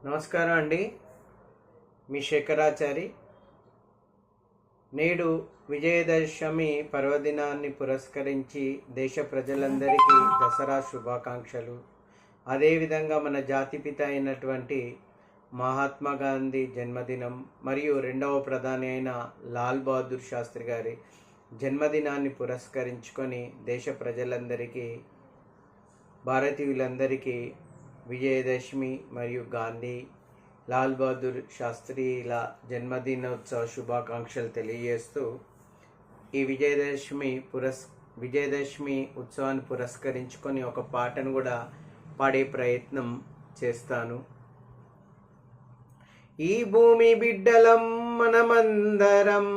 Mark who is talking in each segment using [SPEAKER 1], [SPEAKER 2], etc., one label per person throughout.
[SPEAKER 1] నమస్కారం అండి. మీ శేఖరాచారి. నేడు విజయదశమి పర్వదినాన్ని పురస్కరించి దేశ ప్రజలందరికీ దసరా శుభాకాంక్షలు. అదేవిధంగా మన జాతిపిత అయినటువంటి మహాత్మా గాంధీ జన్మదినం మరియు రెండవ ప్రధాని అయిన లాల్ బహదూర్ శాస్త్రి గారి జన్మదినాన్ని పురస్కరించుకొని దేశ ప్రజలందరికీ, భారతీయులందరికీ విజయదశమి మరియు గాంధీ, లాల్ బహదూర్ శాస్త్రిల జన్మదినోత్సవ శుభాకాంక్షలు తెలియజేస్తూ ఈ విజయదశమి ఉత్సవాన్ని పురస్కరించుకొని ఒక పాటను కూడా పాడే ప్రయత్నం చేస్తాను. ఈ భూమి బిడ్డలం మనమందరం,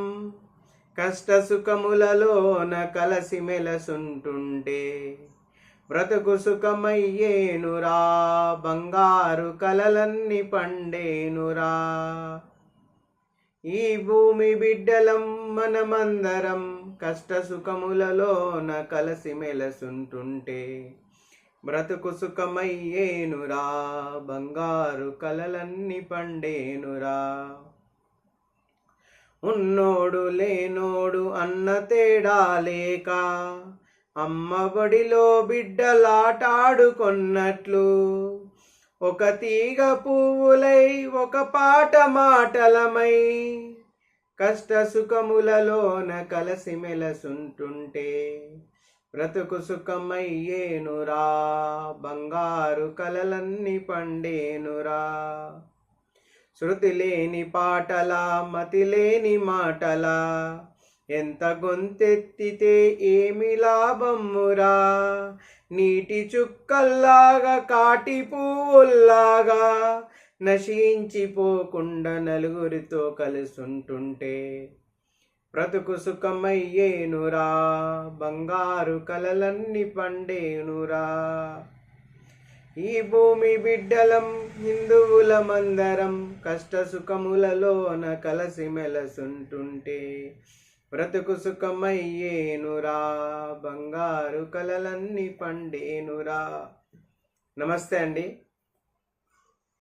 [SPEAKER 1] కష్ట సుఖములలోన కలసి మెలసుంటుంటే బ్రతుకు సుఖమయ్యేనురా, బంగారు కలలన్నీ పండేనురా. ఈ భూమి బిడ్డలం మనమందరం, కష్ట సుఖములలోన కలసి మెలసుంటుంటే బ్రతుకు సుఖమయ్యేనురా, బంగారు కలలన్నీ పండేనురా. ఉన్నోడు లేనోడు అన్న తేడా లేక, అమ్మ బడిలో బిడ్డలాటాడుకొన్నట్లు, ఒక తీగ పువ్వులై ఒక పాట మాటలమై కష్ట సుఖములలోన కలసి మెలసుంటుంటే బ్రతుకు సుఖమయ్యేనురా, బంగారు కలలన్నీ పండేనురా. శృతి లేని పాటలా, మతి లేని మాటలా, ఎంత గొంతెత్తితే ఏమి లాభమురా. నీటి చుక్కల్లాగా, కాటి పువ్వుల్లాగా నశించిపోకుండా నలుగురితో కలిసుంటుంటే బ్రతుకు సుఖమయ్యేనురా, బంగారు కలలన్నీ పండేనురా. ఈ భూమి బిడ్డలం హిందువులమందరం, కష్ట సుఖములలోన కలసి మెలసుంటుంటే బ్రతుకు సుఖమయ్యేనురా, బంగారు కలలన్నీ పండేనురా. నమస్తే అండి.